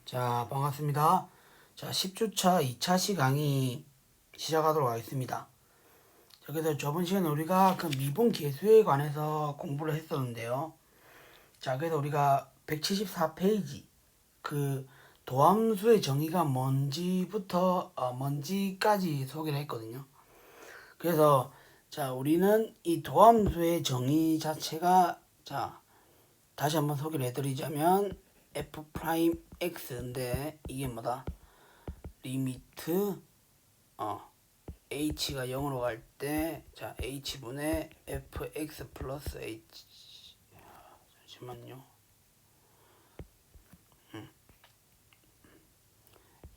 자, 반갑습니다. 자, 10주차 2차시 강의 시작하도록 하겠습니다. 자, 그래서 저번 시간에 우리가 그 미분 계수에 관해서 공부를 했었는데요. 자, 그래서 우리가 174페이지 그 도함수의 정의가 뭔지까지 소개를 했거든요. 그래서 자, 우리는 이 도함수의 정의 자체가 자, 다시 한번 소개를 해드리자면 f'x인데 이게 뭐다? 리미트 h가 0으로 갈 때 자 h분의 fx 플러스 h 잠시만요.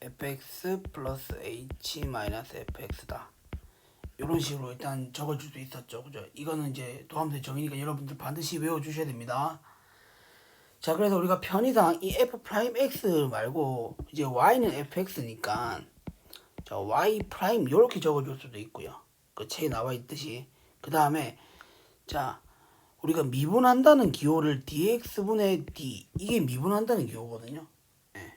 fx 플러스 h 마이너스 fx다. 이런 식으로 일단 적어줄 수 있었죠. 그죠? 이거는 이제 도함수의 정의니까 여러분들 반드시 외워주셔야 됩니다. 자, 그래서 우리가 편의상 이 f'x 말고 이제 y는 fx니까 자, y 프라임 이렇게 적어줄 수도 있고요. 그 책에 나와 있듯이 그 다음에 자 우리가 미분한다는 기호를 dx분의 d 이게 미분한다는 기호거든요. 예.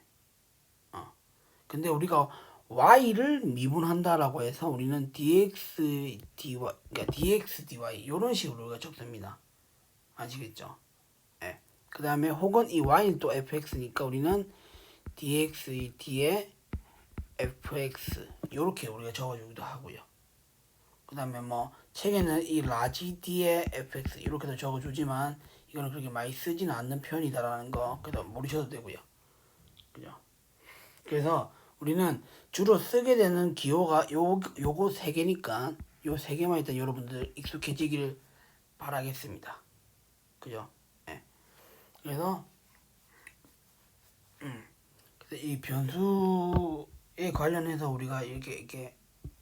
근데 우리가 y를 미분한다라고 해서 우리는 dx dy 그러니까 dx dy 이런 식으로 우리가 적습니다. 아시겠죠? 예. 그 다음에 혹은 이 y는 또 fx니까 우리는 dx d에 fx 이렇게 우리가 적어주기도 하고요. 그 다음에 뭐 책에는 이 라지 d에 fx 이렇게도 적어주지만 이거는 그렇게 많이 쓰지는 않는 표현이다라는 거 그래도 모르셔도 되고요. 그죠? 그래서 우리는 주로 쓰게 되는 기호가 요거 세 개니까 요 세 개만 일단 여러분들 익숙해지길 바라겠습니다. 그죠? 네. 그래서 이 변수에 관련해서 우리가 이렇게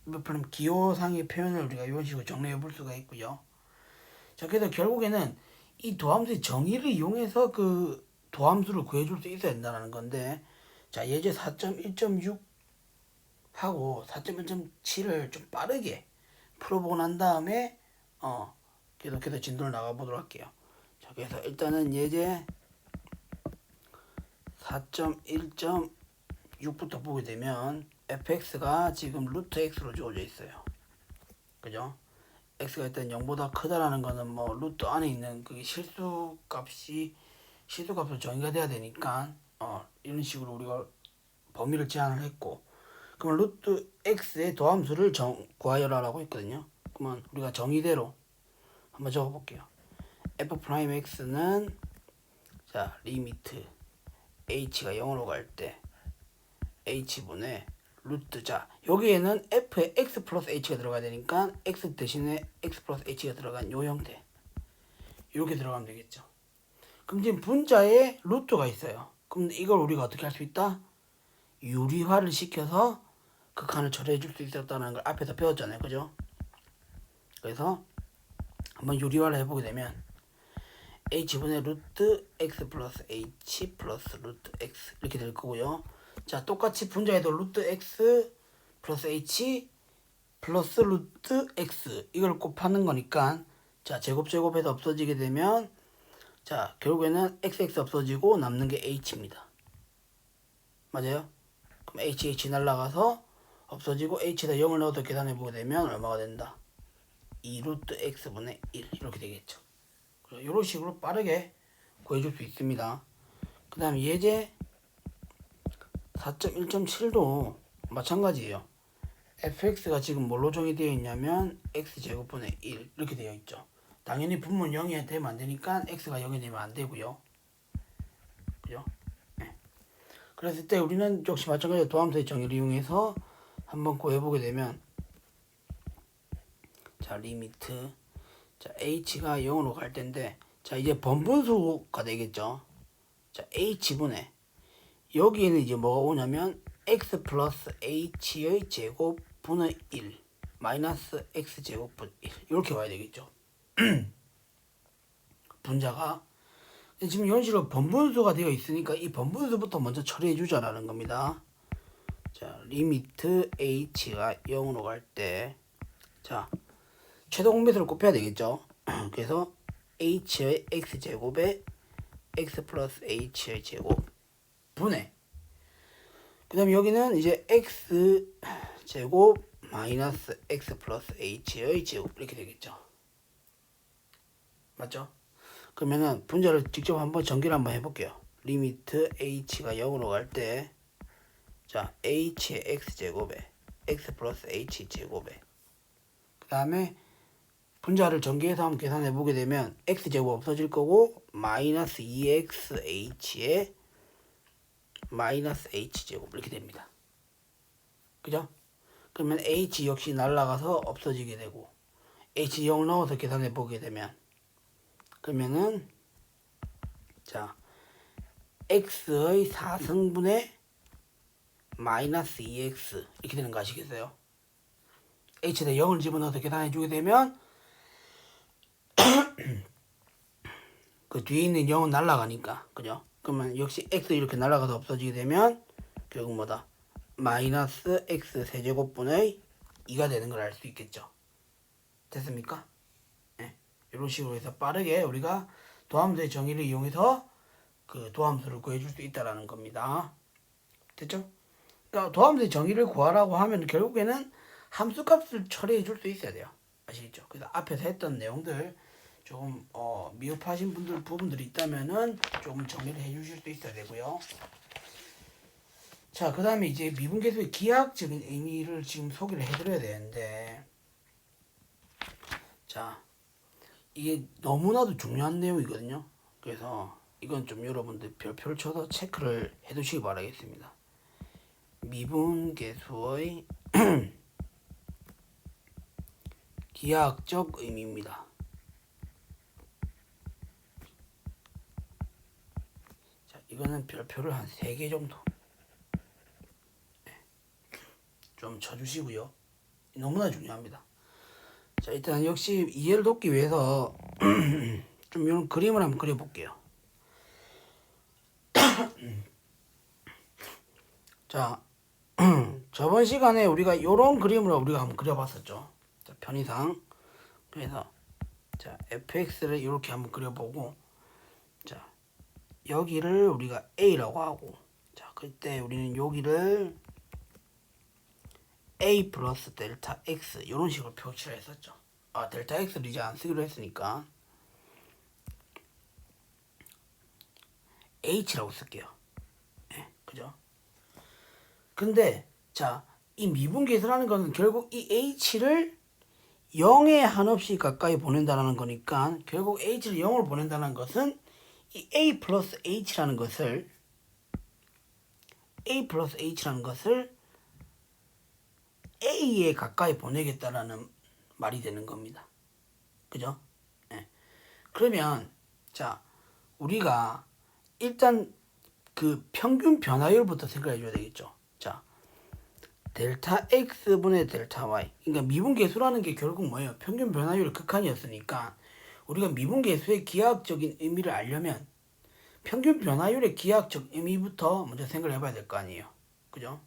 몇 번 기호상의 표현을 우리가 이런 식으로 정리해 볼 수가 있고요. 자, 그래서 결국에는 이 도함수의 정의를 이용해서 그 도함수를 구해줄 수 있어야 된다는 건데, 자, 예제 4.1.6 하고 4.1.7을 좀 빠르게 풀어보고 난 다음에 계속해서 진도를 나가보도록 할게요. 자, 그래서 일단은 예제 4.1.6부터 보게 되면 fx가 지금 루트 x로 주어져 있어요. 그죠? x가 일단 0보다 크다라는 거는 뭐 루트 안에 있는 그 실수값으로 정의가 돼야 되니까 이런 식으로 우리가 범위를 제한을 했고, 그러면 루트 x의 도함수를 구하여라라고 했거든요. 그러면 우리가 정의대로 한번 적어볼게요. f'x는 자 리미트 h가 0으로 갈 때 h분의 루트 자 여기에는 f에 x 플러스 h가 들어가야 되니까 x 대신에 x 플러스 h가 들어간 요 형태 이렇게 들어가면 되겠죠. 그럼 지금 분자에 루트가 있어요. 그럼 이걸 우리가 어떻게 할 수 있다? 유리화를 시켜서 극한을 처리해 줄 수 있었다는 걸 앞에서 배웠잖아요. 그죠? 그래서 한번 유리화를 해보게 되면 h분의 루트 x 플러스 h 플러스 루트 x 이렇게 될 거고요. 자, 똑같이 분자에도 루트 x 플러스 h 플러스 루트 x 이걸 곱하는 거니까 자 제곱해서 없어지게 되면 자 결국에는 xx 없어지고 남는 게 h입니다. 맞아요? 그럼 h 날라가서 없어지고 h에다 0을 넣어서 계산해 보게 되면 얼마가 된다? 2 루트 x분의 1 이렇게 되겠죠. 이런 식으로 빠르게 구해줄 수 있습니다. 그 다음 예제 4.1.7도 마찬가지예요. fx가 지금 뭘로 정의되어 있냐면 x제곱분의 1 이렇게 되어 있죠. 당연히 분모 0이 되면 안 되니까 x가 0이 되면 안 되고요. 그죠? 네. 그랬을 때 우리는 역시 마찬가지로 도함수의 정의를 이용해서 한번 구해보게 되면 자 리미트 자 h가 0으로 갈 텐데 자 이제 번분수가 되겠죠. 자 h분의 여기에는 이제 뭐가 오냐면 x 플러스 h의 제곱분의 1 마이너스 x제곱분 1 이렇게 와야 되겠죠. 분자가 지금 이런 식으로 번분수가 되어 있으니까 이 번분수부터 먼저 처리해 주자라는 겁니다. 자 리미트 h가 0으로 갈 때 자 최소 공배수를 곱해야 되겠죠. 그래서 h의 x제곱에 x 플러스 h의 제곱 분의 그 다음에 여기는 이제 x 제곱 마이너스 x 플러스 h의 제곱 이렇게 되겠죠. 맞죠? 그러면은 분자를 직접 한번 전개를 한번 해볼게요. 리미트 h가 0으로 갈 때 자 h의 x제곱에 x 플러스 h 제곱에 그 다음에 분자를 전개해서 한번 계산해 보게 되면 x제곱 없어질 거고 마이너스 2xh에 마이너스 h제곱 이렇게 됩니다. 그죠? 그러면 h 역시 날아가서 없어지게 되고 h 0 넣어서 계산해 보게 되면 그러면은 자 x의 4승분의 마이너스 2x 이렇게 되는 거 아시겠어요? h에다 0을 집어넣어서 계산해 주게 되면 그 뒤에 있는 0은 날아가니까 그죠? 그러면 역시 x 이렇게 날아가서 없어지게 되면 결국 뭐다? 마이너스 x 세제곱분의 2가 되는 걸 알 수 있겠죠. 됐습니까? 네. 이런 식으로 해서 빠르게 우리가 도함수의 정의를 이용해서 그 도함수를 구해줄 수 있다라는 겁니다. 됐죠? 그러니까 도함수의 정의를 구하라고 하면 결국에는 함수값을 처리해 줄 수 있어야 돼요. 아시겠죠? 그래서 앞에서 했던 내용들 조금 미흡하신 부분들이 있다면은 조금 정리를 해 주실 수 있어야 되고요. 자, 그 다음에 이제 미분계수의 기하학적인 의미를 지금 소개를 해드려야 되는데, 자, 이게 너무나도 중요한 내용이거든요. 그래서 이건 좀 여러분들 별표를 쳐서 체크를 해 두시기 바라겠습니다. 미분계수의 기하학적 의미입니다. 자, 이거는 별표를 한 3개 정도 좀 쳐주시고요. 너무나 중요합니다. 자, 일단 역시 이해를 돕기 위해서 좀 이런 그림을 한번 그려볼게요. 자, 저번 시간에 우리가 이런 그림을 우리가 한번 그려봤었죠. 자, 편의상. 그래서 자, fx를 이렇게 한번 그려보고, 자, 여기를 우리가 a라고 하고, 자, 그때 우리는 여기를 a 플러스 델타 x 이런 식으로 표시를 했었죠. 아, 델타 x를 이제 안 쓰기로 했으니까 h라고 쓸게요. 네, 그죠? 근데 자, 이 미분계수라는 것은 결국 이 h를 0에 한없이 가까이 보낸다는 거니까 결국 h를 0으로 보낸다는 것은 이 a 플러스 h라는 것을 a에 가까이 보내겠다라는 말이 되는 겁니다. 그죠? 네. 그러면 자, 우리가 일단 그 평균 변화율부터 생각해 줘야 되겠죠. 자, 델타 x분의 델타 y. 그러니까 미분계수라는 게 결국 뭐예요? 평균 변화율 극한이었으니까 우리가 미분계수의 기하학적인 의미를 알려면 평균 변화율의 기하학적 의미부터 먼저 생각을 해봐야 될 거 아니에요. 그죠?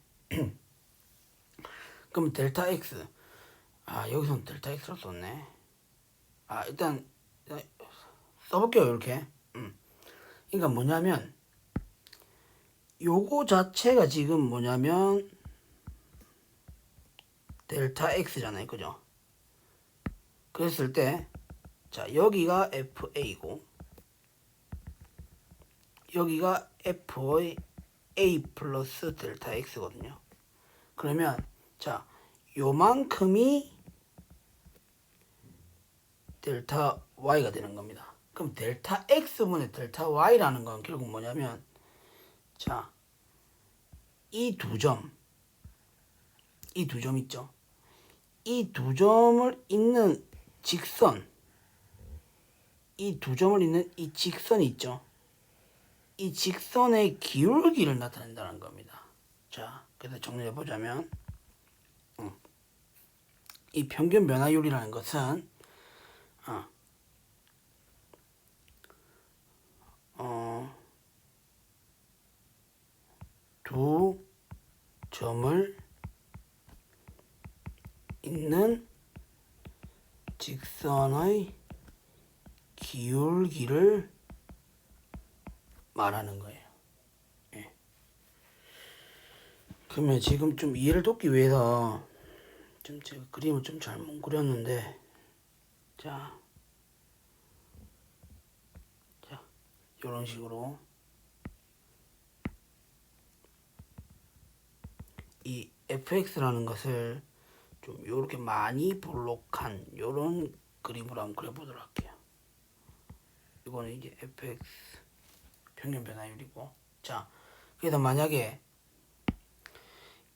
그럼 델타 x. 아, 여기서는 델타 x로 썼네. 아, 일단 써볼게요. 이렇게. 그러니까 뭐냐면 요거 자체가 지금 뭐냐면 델타 x잖아요. 그죠? 그랬을 때 자, 여기가 fa고 여기가 f의 a 플러스 델타 x거든요. 그러면 자, 요만큼이 델타 y가 되는 겁니다. 그럼 델타 x분의 델타 y라는 건 결국 뭐냐면 자, 이 두 점 있죠. 이 두 점을 잇는 직선, 이 두 점을 잇는 이 직선이 있죠. 이 직선의 기울기를 나타낸다는 겁니다. 자, 그래서 정리해 보자면 이 평균 변화율이라는 것은 두 점을 잇는 직선의 기울기를 말하는 거예요. 예. 그러면 지금 좀 이해를 돕기 위해서 좀 제가 그림을 좀 잘못 그렸는데, 자, 이런 식으로 이 fx라는 것을 좀 이렇게 많이 볼록한 이런 그림으로 한번 그려보도록 할게요. 이거는 이제 fx 평균 변화율이고, 자, 그래서 만약에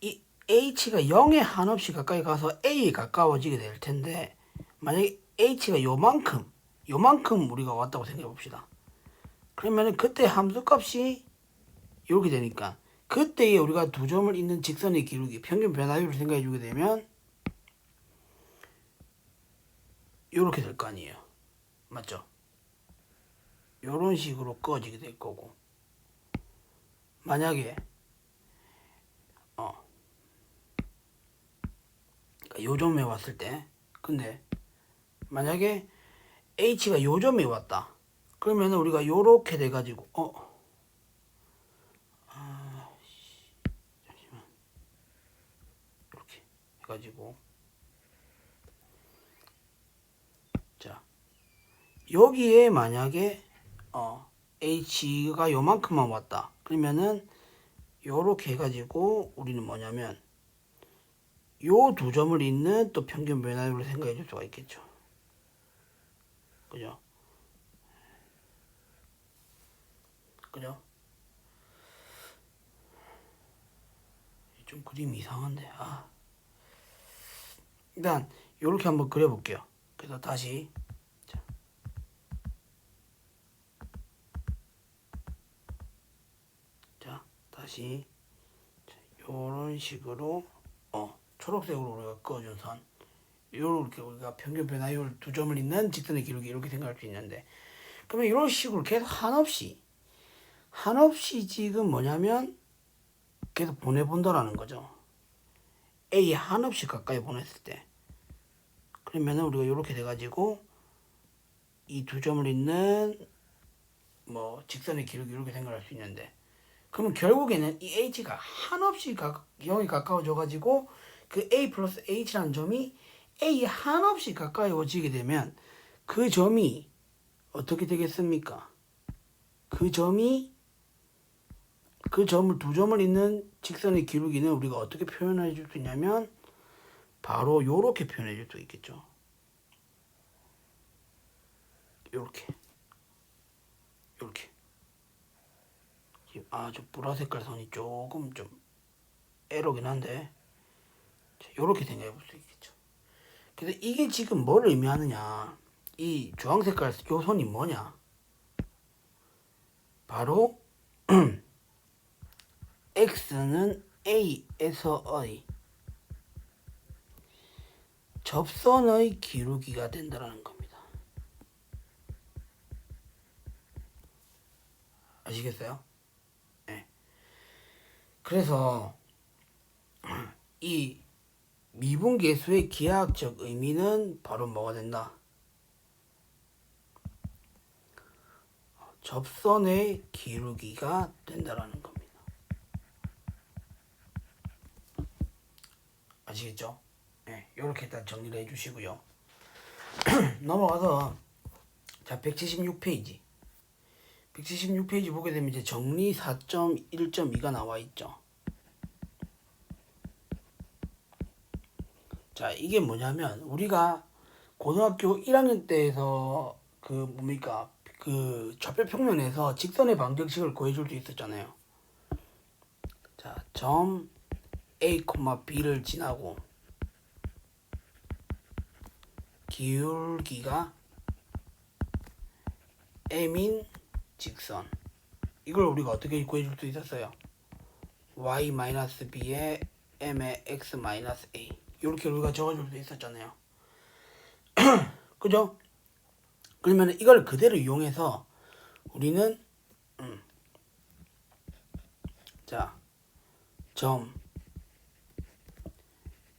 이 h가 0에 한없이 가까이 가서 a에 가까워지게 될 텐데, 만약에 h가 요만큼 우리가 왔다고 생각해 봅시다. 그러면은 그때 함수 값이 이렇게 되니까, 그때에 우리가 두 점을 잇는 직선의 기울기 평균 변화율을 생각해 주게 되면 이렇게 될 거 아니에요. 맞죠? 이런 식으로 꺼지게 될 거고, 만약에 요 점에 왔을 때, 근데 만약에 h가 요 점에 왔다. 그러면 우리가 요렇게 돼가지고 잠시만, 이렇게 해가지고, 자, 여기에 만약에 h가 요만큼만 왔다. 그러면은 요렇게 해가지고 우리는 뭐냐면 요 두 점을 잇는 또 평균 변화율을 생각해 줄 수가 있겠죠. 그죠? 그죠? 좀 그림이 이상한데, 일단 요렇게 한번 그려볼게요. 그래서 다시, 자, 다시 요런 식으로 초록색으로 우리가 그어준 선, 요렇게 우리가 평균 변화율 두 점을 잇는 직선의 기울기 이렇게 생각할 수 있는데, 그러면 이런 식으로 계속 한없이 지금 뭐냐면 계속 보내본다라는 거죠. A에 한없이 가까이 보냈을 때, 그러면은 우리가 이렇게 돼가지고 이 두 점을 잇는 뭐 직선의 기울기 이렇게 생각할 수 있는데, 그러면 결국에는 이 h가 한없이 0이 가까워져가지고 그 a 플러스 h라는 점이 a에 한없이 가까워지게 되면 그 점이 어떻게 되겠습니까? 그 점을 두 점을 잇는 직선의 기울기는 우리가 어떻게 표현해 줄 수 있냐면 바로 요렇게 표현해 줄 수 있겠죠. 요렇게 저 보라 색깔 선이 조금 좀 에러긴 한데 요렇게 생각해 볼 수 있겠죠. 그래서 이게 지금 뭘 의미하느냐, 이 주황 색깔 요 선이 뭐냐, 바로 x는 a에서의 접선의 기울기가 된다는 겁니다. 아시겠어요? 네. 그래서 이 미분계수의 기하학적 의미는 바로 뭐가 된다? 접선의 기울기가 된다라는 겁니다. 아시겠죠? 네, 이렇게 일단 정리를 해주시고요. 넘어가서 자 176페이지 보게 되면 이제 정리 4.1.2가 나와 있죠. 자, 이게 뭐냐면 우리가 고등학교 1학년 때에서 그 뭡니까 그 좌표평면에서 직선의 방정식을 구해줄 수 있었잖아요. 자, 점 A, B를 지나고 기울기가 M인 직선, 이걸 우리가 어떻게 구해줄 수 있었어요? y-b에 m의 x-a 이렇게 우리가 적어줄 수 있었잖아요. 그죠? 그러면 이걸 그대로 이용해서 우리는 자, 점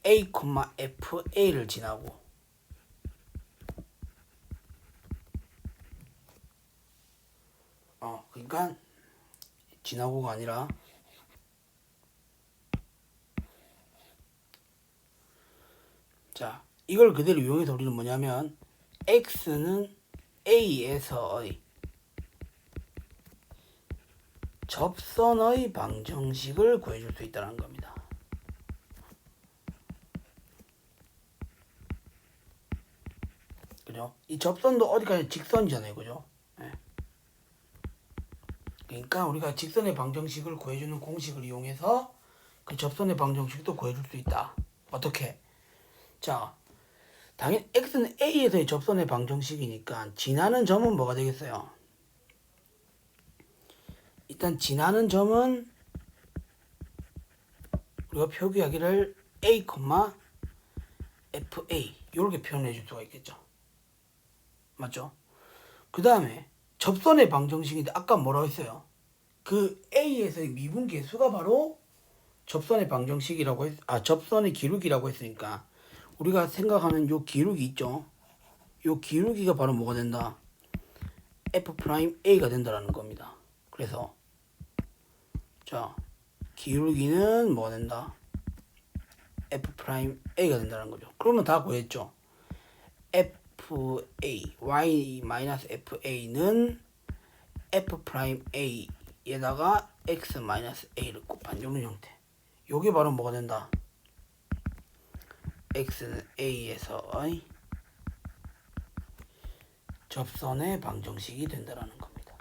a, fa를 지나고 그러니까 지나고가 아니라 자, 이걸 그대로 이용해서 우리는 뭐냐면 x는 a에서의 접선의 방정식을 구해줄 수 있다는 겁니다. 그죠? 이 접선도 어디까지 직선이잖아요, 그죠? 네. 그러니까 우리가 직선의 방정식을 구해주는 공식을 이용해서 그 접선의 방정식도 구해줄 수 있다. 어떻게? 자, 당연히 x는 a에서의 접선의 방정식이니까 지나는 점은 뭐가 되겠어요? 일단 지나는 점은 우리가 표기하기를 a, fa 이렇게 표현해 줄 수가 있겠죠. 맞죠? 그 다음에 접선의 방정식인데 아까 뭐라고 했어요? 그 a에서의 미분 계수가 바로 접선의 방정식이라고 접선의 기울기라고 했으니까 우리가 생각하는 요 기울기 있죠? 요 기울기가 바로 뭐가 된다? f'a가 된다라는 겁니다. 그래서 자, 기울기는 뭐가 된다? f'a가 된다는 거죠. 그러면 다 구했죠. y-fa는 f'a에다가 x-a를 곱한 이런 형태. 요게 바로 뭐가 된다? x는 a에서의 접선의 방정식이 된다라는 겁니다.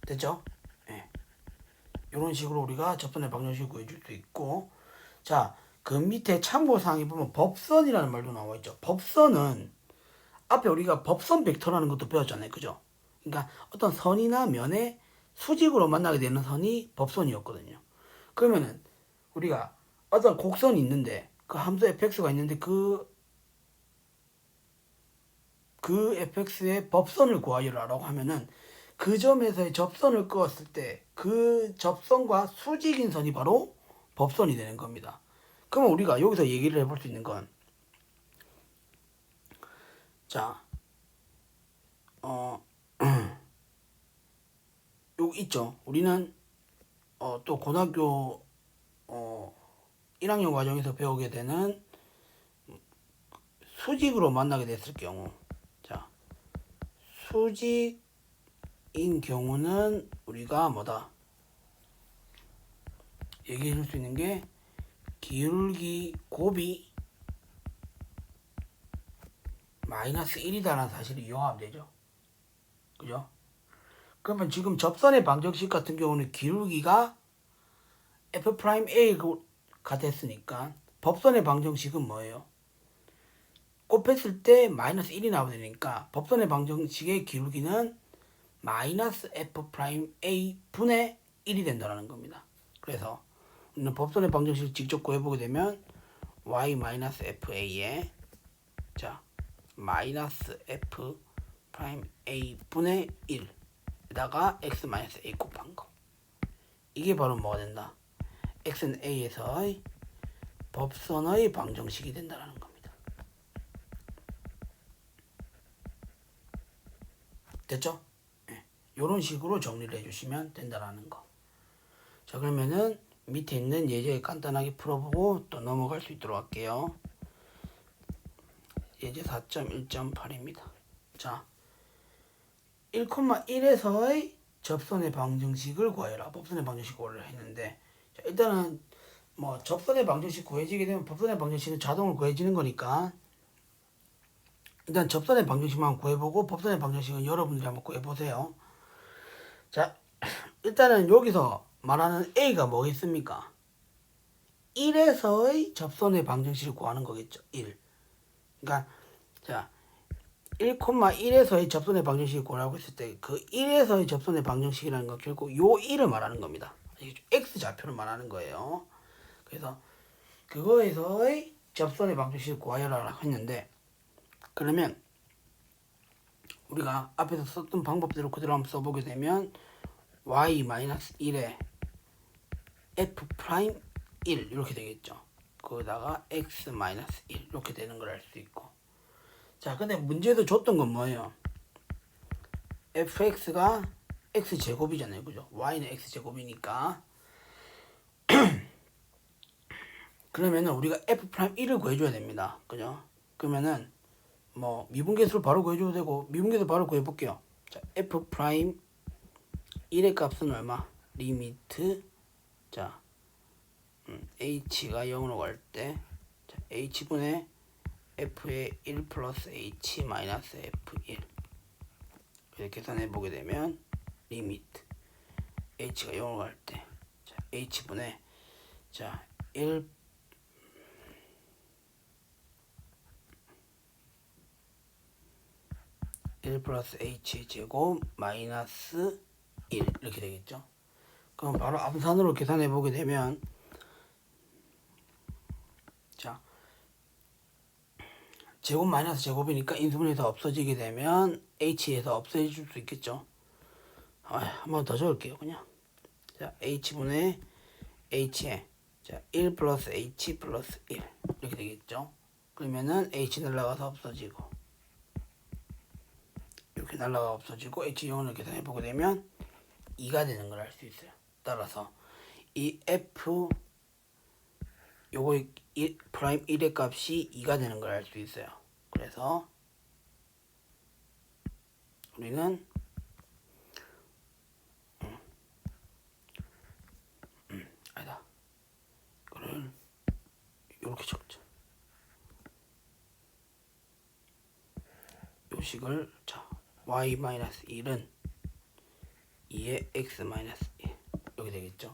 됐죠? 네. 이런 식으로 우리가 접선의 방정식을 구해줄 수 있고, 자, 그 밑에 참고사항에 보면 법선이라는 말도 나와 있죠. 법선은 앞에 우리가 법선 벡터라는 것도 배웠잖아요, 그죠? 그러니까 어떤 선이나 면에 수직으로 만나게 되는 선이 법선이었거든요. 그러면은 우리가 어떤 곡선이 있는데 그 함수 fx가 있는데 그 fx의 법선을 구하여라라고 하면은 그 점에서의 접선을 그었을 때 그 접선과 수직인 선이 바로 법선이 되는 겁니다. 그러면 우리가 여기서 얘기를 해볼 수 있는 건, 자, 여기 있죠. 우리는 또 고등학교 1학년 과정에서 배우게 되는 수직으로 만나게 됐을 경우, 자, 수직인 경우는 우리가 뭐다? 얘기해 줄 수 있는 게 기울기 곱이 마이너스 1이다라는 사실을 이용하면 되죠. 그죠? 그러면 지금 접선의 방정식 같은 경우는 기울기가 f'a가 됐으니까 법선의 방정식은 뭐예요? 곱했을 때 마이너스 1이 나오니까 법선의 방정식의 기울기는 마이너스 f'a 분의 1이 된다는 겁니다. 그래서 우리는 법선의 방정식을 직접 구해보게 되면 y-fa에 자 마이너스 f'a 분의 1에다가 x-a 곱한 거, 이게 바로 뭐가 된다? x는 a에서의 법선의 방정식이 된다는 겁니다. 됐죠? 네. 이런 식으로 정리를 해주시면 된다는 거. 자, 그러면은 밑에 있는 예제 간단하게 풀어보고 또 넘어갈 수 있도록 할게요. 예제 4.1.8입니다. 자, 1,1에서의 접선의 방정식을 구하여라. 법선의 방정식 구하려 했는데, 자, 일단은 뭐 접선의 방정식 구해지게 되면 법선의 방정식은 자동으로 구해지는 거니까 일단 접선의 방정식만 구해보고 법선의 방정식은 여러분들이 한번 구해보세요. 자, 일단은 여기서 말하는 A가 뭐겠습니까? 1에서의 접선의 방정식을 구하는 거겠죠. 1. 그러니까 자, 1,1에서의 접선의 방정식을 구하라고 했을 때 그 1에서의 접선의 방정식이라는 건 결국 요 1을 말하는 겁니다. X좌표를 말하는 거예요. 그래서 그거에서의 접선의 방정식을 구하여라 했는데, 그러면 우리가 앞에서 썼던 방법대로 그대로 한번 써보게 되면 y-1에 f'1 이렇게 되겠죠. 거기다가 x-1 이렇게 되는 걸 알 수 있고, 자, 근데 문제에서 줬던 건 뭐예요? fx가 x제곱이잖아요, 그죠? y는 x제곱이니까 그러면은 우리가 f'1을 구해줘야 됩니다. 그죠? 그러면은 뭐 미분계수를 바로 구해줘도 되고 미분계수 바로 구해볼게요. 자, f'1의 값은 얼마? 리미트 자 h가 0으로 갈 때 h분의 f의 1 플러스 h 마이너스 f1 이렇게 계산해보게 되면 리미트 h가 0으로 갈 때 h분의 1 플러스 h 제곱 마이너스 1 이렇게 되겠죠. 그럼 바로 암산으로 계산해 보게 되면 자 제곱 마이너스 제곱이니까 인수분해에서 없어지게 되면 h에서 없어질 수 있겠죠. 한 번 더 적을게요. 그냥 자 h분의 h에 1 플러스 h 플러스 1 이렇게 되겠죠. 그러면은 h 날라가서 없어지고 이렇게 날라가 없어지고 h0을 계산해 보게 되면 2가 되는 걸 알 수 있어요. 따라서 이 f 요거 프라임 1의 값이 2가 되는 걸 알 수 있어요. 그래서 우리는 아니다. 이거를 이렇게 적죠. 요 식을 y-1은 2의 x-1 여기 되겠죠.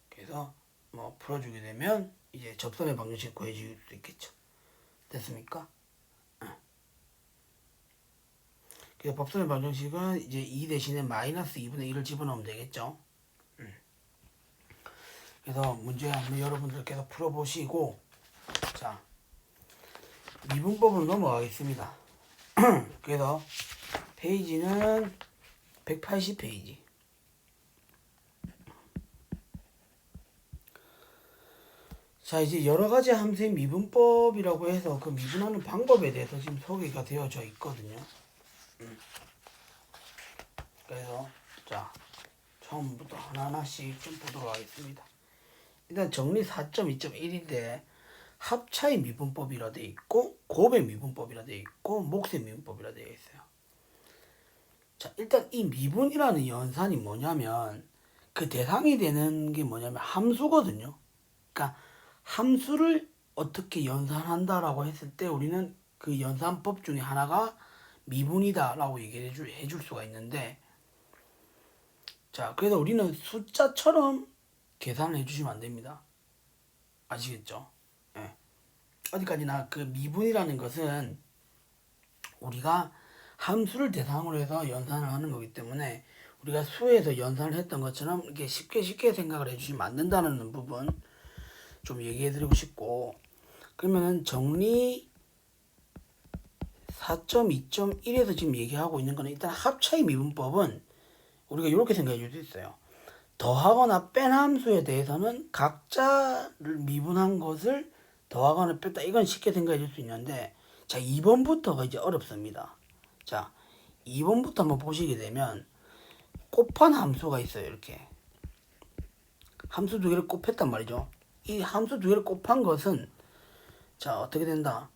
그래서 뭐 풀어주게 되면 이제 접선의 방정식 구해줄 수 있겠죠. 됐습니까? 그래서 법선의 방정식은 이제 2 대신에 마이너스 2분의 1을 집어넣으면 되겠죠. 그래서 문제 한번 여러분들 계속 풀어보시고 자 미분법으로 넘어가겠습니다. 그래서 페이지는 180페이지. 자 이제 여러가지 함수의 미분법이라고 해서 그 미분하는 방법에 대해서 지금 소개가 되어져 있거든요. 그래서 자 처음부터 하나하나씩 좀 보도록 하겠습니다. 일단 정리 4.2.1인데 합차의 미분법이라 되어 있고 곱의 미분법이라 되어 있고 몫의 미분법이라 되어 있어요. 자 일단 이 미분이라는 연산이 뭐냐면 그 대상이 되는 게 뭐냐면 함수거든요. 그러니까 함수를 어떻게 연산한다라고 했을 때 우리는 그 연산법 중에 하나가 미분이다라고 얘기를 해줄 수가 있는데 자 그래서 우리는 숫자처럼 계산을 해주시면 안 됩니다. 아시겠죠? 예. 어디까지나 그 미분이라는 것은 우리가 함수를 대상으로 해서 연산을 하는 거기 때문에 우리가 수에서 연산을 했던 것처럼 이렇게 쉽게 생각을 해주시면 안 된다는 부분 좀 얘기해 드리고 싶고 그러면은 정리 4.2.1에서 지금 얘기하고 있는 거는 일단 합차의 미분법은 우리가 이렇게 생각해 줄 수 있어요. 더하거나 뺀 함수에 대해서는 각자를 미분한 것을 더하거나 뺐다 이건 쉽게 생각해 줄 수 있는데 자 2번부터가 이제 어렵습니다. 자 2번부터 한번 보시게 되면 곱한 함수가 있어요. 이렇게 함수 두 개를 곱했단 말이죠. 이 함수 두 개를 곱한 것은 자 어떻게 된다.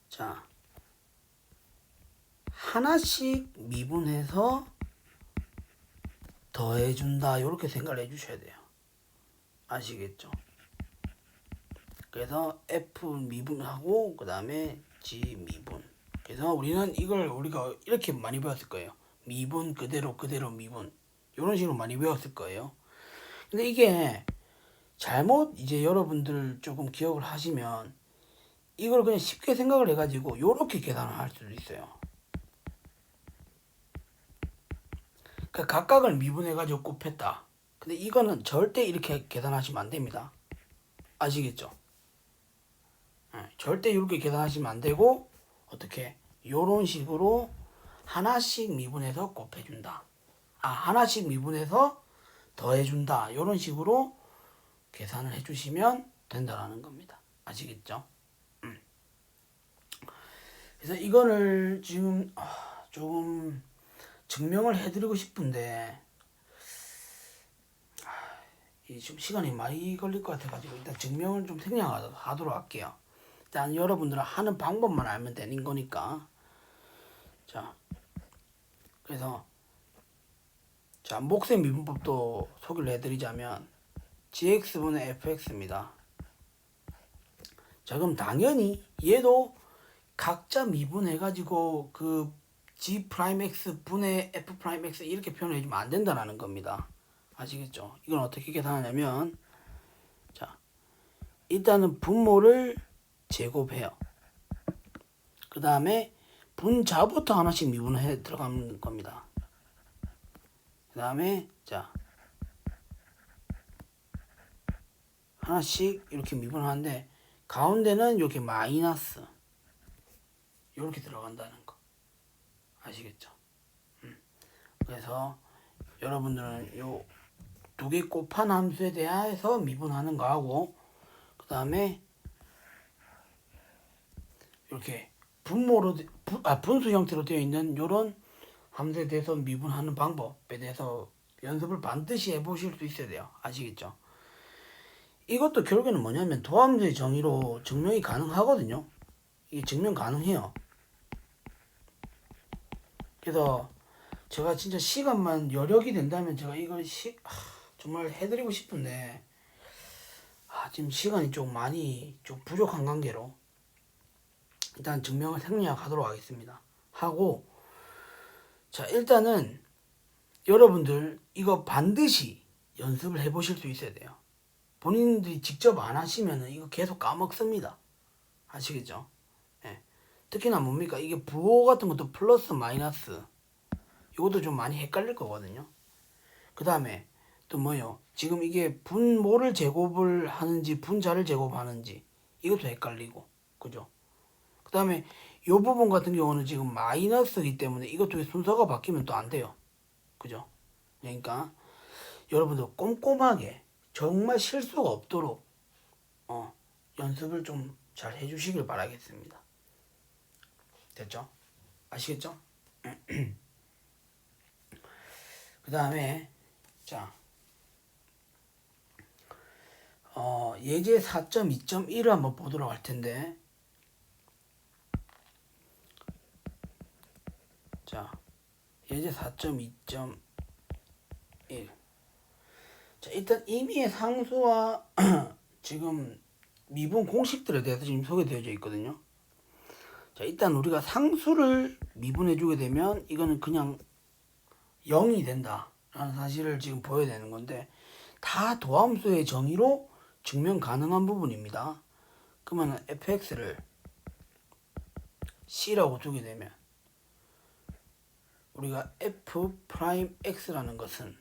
자 하나씩 미분해서 더해준다 이렇게 생각을 해주셔야 돼요. 아시겠죠? 그래서 F 미분하고 그 다음에 G 미분. 그래서 우리는 이걸 우리가 이렇게 많이 배웠을 거예요. 미분 그대로 미분 이런 식으로 많이 배웠을 거예요. 근데 이게 잘못 이제 여러분들 조금 기억을 하시면 이걸 그냥 쉽게 생각을 해가지고 요렇게 계산을 할 수도 있어요. 그러니까 각각을 미분해가지고 곱했다. 근데 이거는 절대 이렇게 계산하시면 안 됩니다. 아시겠죠? 절대 이렇게 계산하시면 안 되고 어떻게 요런 식으로 하나씩 미분해서 곱해준다. 하나씩 미분해서 더해준다. 요런 식으로 계산을 해주시면 된다라는 겁니다. 아시겠죠? 그래서 이거를 지금 조금 증명을 해드리고 싶은데 좀 시간이 많이 걸릴 것 같아가지고 일단 증명을 좀 생략하도록 할게요. 일단 여러분들은 하는 방법만 알면 되는 거니까. 자, 그래서 자, 목세 미분법도 소개를 해드리자면 gx분의 fx입니다. 자, 그럼 당연히 얘도 각자 미분해가지고 그 g 프라임 x 분의 f 프라임 x 이렇게 표현해주면 안 된다는 겁니다. 아시겠죠? 이건 어떻게 계산하냐면, 자, 일단은 분모를 제곱해요. 그 다음에 분자부터 하나씩 미분해 들어가는 겁니다. 그 다음에 자, 하나씩 이렇게 미분하는데 가운데는 이렇게 마이너스 이렇게 들어간다는 거 아시겠죠? 그래서 여러분들은 요 두 개 곱한 함수에 대해서 미분하는 거하고, 그 다음에 이렇게 분모로 분수 형태로 되어 있는 요런 함수에 대해서 미분하는 방법에 대해서 연습을 반드시 해보실 수 있어야 돼요. 아시겠죠? 이것도 결국에는 뭐냐면 도함수의 정의로 증명이 가능하거든요. 이게 증명 가능해요. 그래서 제가 진짜 시간만 여력이 된다면 제가 이걸 정말 해드리고 싶은데 지금 시간이 좀 많이 좀 부족한 관계로 일단 증명을 생략하도록 하겠습니다. 하고, 자, 일단은 여러분들 이거 반드시 연습을 해보실 수 있어야 돼요. 본인들이 직접 안 하시면은 이거 계속 까먹습니다. 아시겠죠? 예. 특히나 뭡니까? 이게 부호 같은 것도 플러스 마이너스 이것도 좀 많이 헷갈릴 거거든요. 그 다음에 또 뭐요? 지금 이게 분모를 제곱을 하는지 분자를 제곱하는지 이것도 헷갈리고, 그죠? 그 다음에 이 부분 같은 경우는 지금 마이너스이기 때문에 이것도 순서가 바뀌면 또 안 돼요. 그죠? 그러니까 여러분들 꼼꼼하게 정말 실수가 없도록 연습을 좀 잘 해주시길 바라겠습니다. 됐죠? 아시겠죠? 그 다음에 자, 예제 4.2.1을 한번 보도록 할 텐데, 자, 예제 4.2.1. 자, 일단 임의의 상수와 지금 미분 공식들에 대해서 지금 소개되어져 있거든요. 자, 일단 우리가 상수를 미분해주게 되면 이거는 그냥 0이 된다라는 사실을 지금 보여야 되는 건데, 다 도함수의 정의로 증명 가능한 부분입니다. 그러면 fx를 c라고 두게 되면 우리가 f 프라임 x라는 것은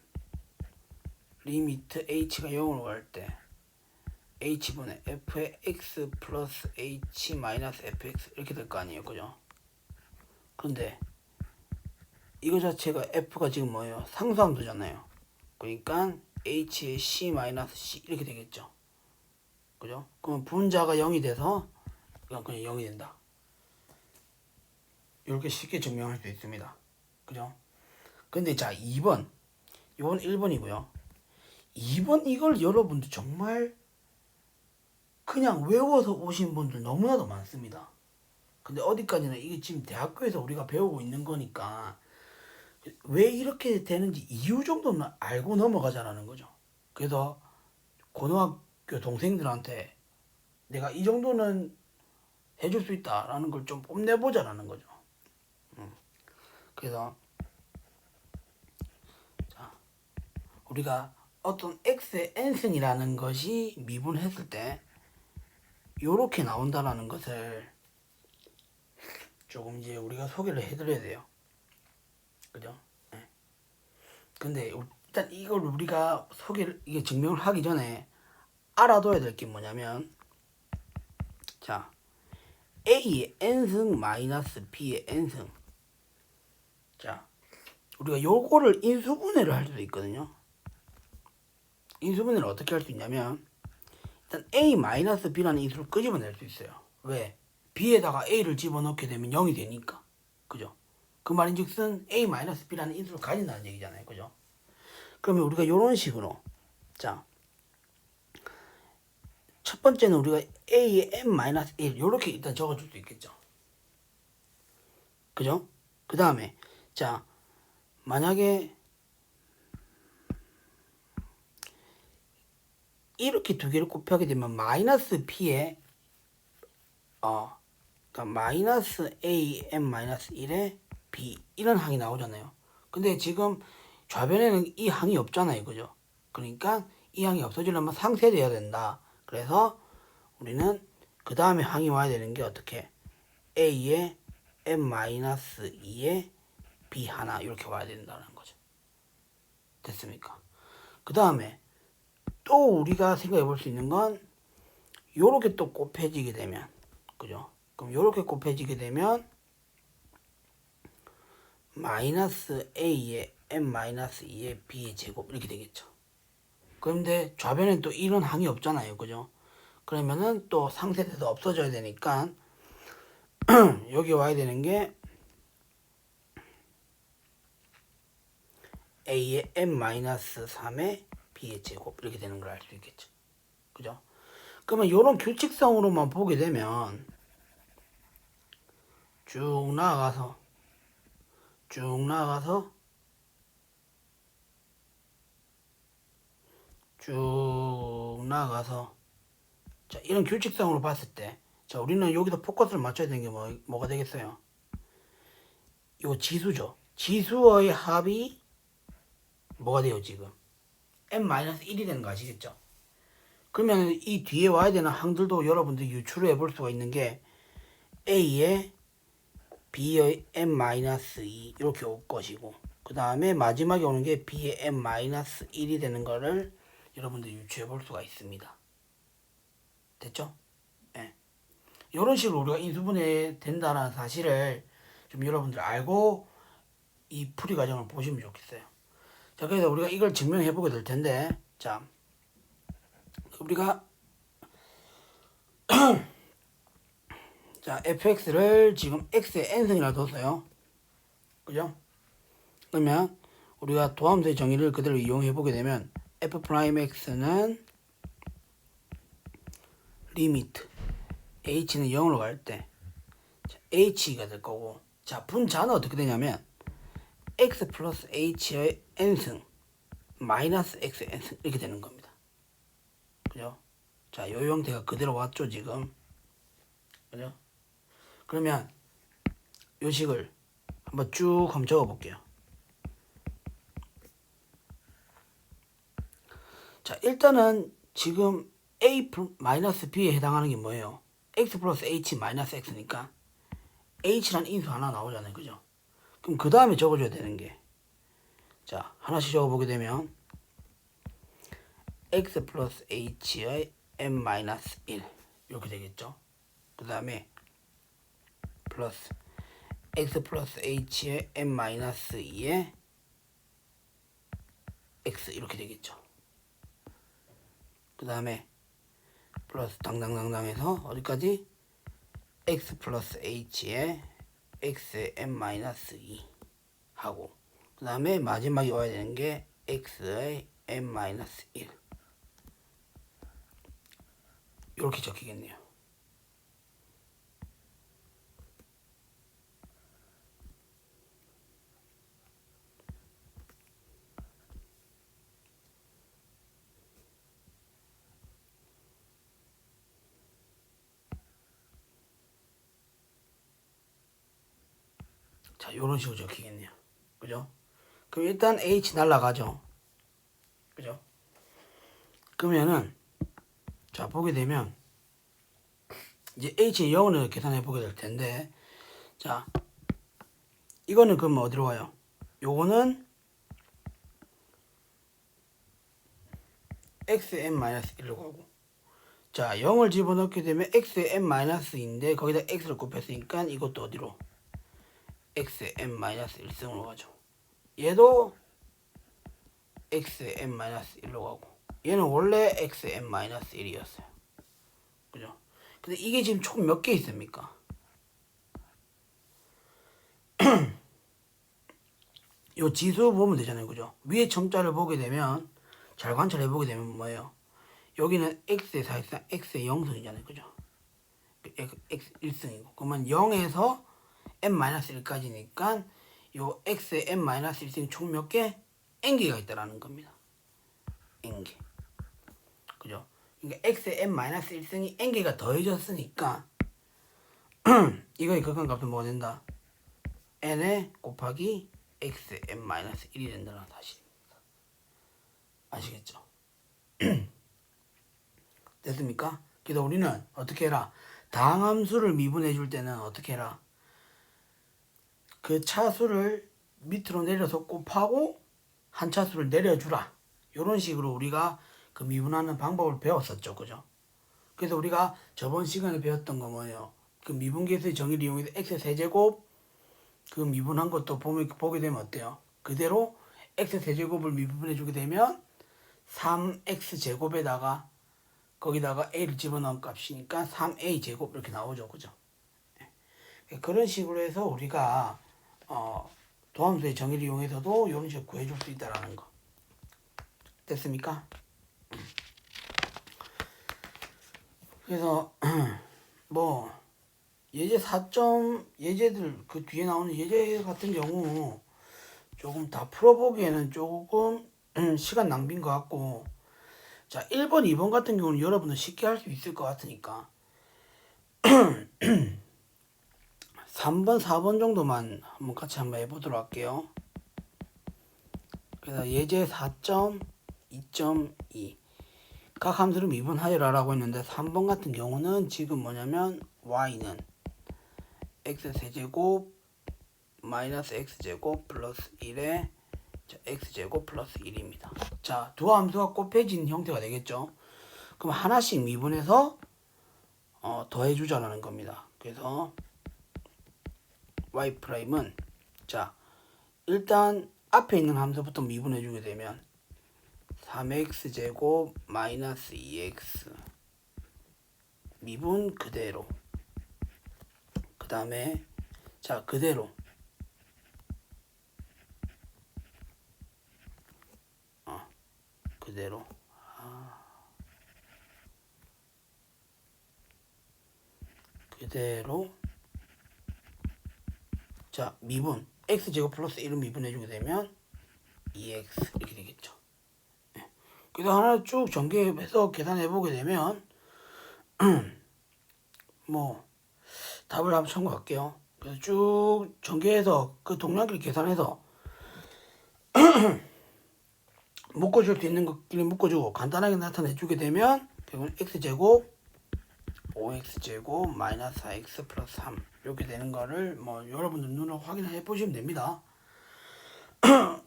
리미트 h가 0으로 갈 때 h분의 f의 x 플러스 h 마이너스 fx 이렇게 될 거 아니에요, 그죠? 근데 이거 자체가 f가 지금 뭐예요? 상수함수잖아요. 그러니까 h의 c 마이너스 c 이렇게 되겠죠, 그죠? 그럼 분자가 0이 돼서 이건 그냥 0이 된다. 이렇게 쉽게 증명할 수 있습니다, 그죠? 근데 자, 2번 이건 1번이고요 2번 이걸 여러분들 정말 그냥 외워서 오신 분들 너무나도 많습니다. 근데 어디까지나 이게 지금 대학교에서 우리가 배우고 있는 거니까 왜 이렇게 되는지 이유 정도는 알고 넘어가자라는 거죠. 그래서 고등학교 동생들한테 내가 이 정도는 해줄 수 있다라는 걸 좀 뽐내보자라는 거죠. 그래서 자, 우리가 어떤 x의 n승이라는 것이 미분했을 때 요렇게 나온다라는 것을 조금 이제 우리가 소개를 해드려야 돼요. 그죠? 네. 근데 일단 이걸 우리가 이게 증명을 하기 전에 알아둬야 될 게 뭐냐면, 자, A의 n승 마이너스 B의 n승. 자, 우리가 요거를 인수분해를 할 수도 있거든요. 인수분해를 어떻게 할 수 있냐면, 일단 A 마이너스 B라는 인수를 끄집어낼 수 있어요. 왜? B에다가 A를 집어넣게 되면 0이 되니까. 그죠? 그 말인즉슨 A 마이너스 B라는 인수를 가진다는 얘기잖아요. 그죠? 그러면 우리가 요런 식으로, 자, 첫 번째는 우리가 a의 n-1 요렇게 일단 적어줄 수 있겠죠. 그죠? 그 다음에 자 만약에 이렇게 두 개를 곱하게 되면 마이너스 b에 그러니까 마이너스 a n-1에 b 이런 항이 나오잖아요. 근데 지금 좌변에는 이 항이 없잖아요. 그죠? 그러니까 이 항이 없어지려면 상쇄돼야 된다. 그래서 우리는 그 다음에 항이 와야 되는 게 어떻게 a에 n-2에 b 하나 이렇게 와야 된다는 거죠. 됐습니까? 그 다음에 또 우리가 생각해 볼 수 있는 건 요렇게 또 곱해지게 되면 그죠? 그럼 요렇게 곱해지게 되면 마이너스 a의 n-2의 b의 제곱 이렇게 되겠죠. 그런데 좌변엔 또 이런 항이 없잖아요. 그죠? 그러면은 또 상쇄돼서 없어져야 되니까 여기 와야 되는 게 a의 n-3의 b의 제곱 이렇게 되는 걸 알 수 있겠죠. 그죠? 그러면 이런 규칙성으로만 보게 되면 쭉 나가서 자 이런 규칙성으로 봤을 때 자 우리는 여기서 포커스를 맞춰야 되는 게 뭐가 되겠어요? 요 지수죠. 지수의 합이 뭐가 돼요 지금? n-1이 되는 거 아시겠죠? 그러면 이 뒤에 와야 되는 항들도 여러분들이 유추를 해볼 수가 있는 게 a의 b의 n-2 이렇게 올 것이고 그 다음에 마지막에 오는 게 b의 n-1이 되는 거를 여러분들이 유추해 볼 수가 있습니다. 됐죠? 예. 이런 식으로 우리가 인수분해 된다는 사실을 좀 여러분들 알고 이 풀이 과정을 보시면 좋겠어요. 자, 그래서 우리가 이걸 증명해 보게 될 텐데, 자, 우리가 자 fx를 지금 x의 n승이라 뒀어요. 그죠? 그러면 우리가 도함수의 정의를 그대로 이용해 보게 되면 f'x는 리미트 h는 0으로 갈 때 h가 될 거고 자 분자는 어떻게 되냐면 x 플러스 h의 n승 마이너스 x의 n승 이렇게 되는 겁니다. 그죠? 자, 요 형태가 그대로 왔죠 지금. 그죠? 그러면 요 식을 한번 쭉 한번 적어 볼게요. 자, 일단은 지금 a 마이너스 b에 해당하는 게 뭐예요? x 플러스 h 마이너스 x니까 h라는 인수 하나 나오잖아요. 그죠? 그럼 그 다음에 적어줘야 되는 게 자, 하나씩 적어보게 되면 x 플러스 h의 n-1 이렇게 되겠죠? 그 다음에 플러스 x 플러스 h의 n-2의 x 이렇게 되겠죠? 그 다음에 플러스 당당당당 해서 어디까지? x 플러스 h의 x의 n-2 하고 그 다음에 마지막에 와야 되는 게 x의 n-1 이렇게 적히겠네요. 자, 요런 식으로 적히겠네요. 그죠? 그럼 일단 h 날라가죠. 그죠? 그러면은 자, 보게 되면 이제 h의 0을 계산해 보게 될 텐데 자, 이거는 그러면 어디로 가요? 요거는 x의 n-1로 가고 자, 0을 집어넣게 되면 x의 n-인데 거기다 x를 곱했으니까 이것도 어디로? x의 n-1승으로 가죠. 얘도 x의 n-1로 가고 얘는 원래 x의 n-1이었어요. 그죠? 근데 이게 지금 총 몇 개 있습니까? 요 지수 보면 되잖아요. 그죠? 위에 첨자를 보게 되면 잘 관찰해 보게 되면 뭐예요? 여기는 x의 사실상 x의 0승이잖아요. 그죠? x 1승이고 그러면 0에서 n-1까지니까 요 x의 n-1승이 총 몇 개? n개가 있다라는 겁니다. n개. 그죠? 그러니까 x의 n-1승이 n개가 더해졌으니까 이거의 극한값은 뭐가 된다? n에 곱하기 x의 n-1이 된다는 사실입니다. 아시겠죠? 됐습니까? 그래서 우리는 어떻게 해라? 다항함수를 미분해 줄 때는 어떻게 해라? 그 차수를 밑으로 내려서 곱하고 한 차수를 내려주라. 이런 식으로 우리가 그 미분하는 방법을 배웠었죠. 그죠? 그래서 우리가 저번 시간에 배웠던 거 뭐예요? 그 미분계수의 정의를 이용해서 x 세제곱 그 미분한 것도 보게 되면 어때요? 그대로 x 세제곱을 미분해 주게 되면 3x 제곱에다가 거기다가 a를 집어넣은 값이니까 3a 제곱 이렇게 나오죠. 그죠? 그런 식으로 해서 우리가 도함수의 정의를 이용해서도 이런 식으로 구해줄 수 있다라는 거. 됐습니까? 그래서 뭐 예제 4점 예제들 그 뒤에 나오는 예제 같은 경우 조금 다 풀어보기에는 조금 시간 낭비인 것 같고, 자 1번 2번 같은 경우는 여러분은 쉽게 할 수 있을 것 같으니까 3번 4번 정도만 한번 같이 한번 해보도록 할게요. 그래서 예제 4점 2.2 각 함수를 미분하여라라고 했는데 3번 같은 경우는 지금 뭐냐면 y는 x세제곱 마이너스 x제곱 플러스 1에 x제곱 플러스 1입니다. 자, 두 함수가 곱해진 형태가 되겠죠. 그럼 하나씩 미분해서 더해주자라는 겁니다. 그래서 y''은 자 일단 앞에 있는 함수부터 미분해주게 되면 3x제곱 마이너스 2x 미분 그대로 그 다음에 자 그대로 그대로 그대로 자 미분 x제곱 플러스 1을 미분해주게 되면 2x 이렇게 되겠죠. 그래서 하나 쭉 전개해서 계산해보게 되면 뭐 답을 한번 참고할게요. 그래서 쭉 전개해서 그 동량끼리 계산해서 묶어줄 수 있는 것끼리 묶어주고 간단하게 나타내주게 되면 결국은 x제곱 5x제곱 마이너스 4x 플러스 3 이렇게 되는 거를 뭐 여러분들 눈으로 확인해 보시면 됩니다.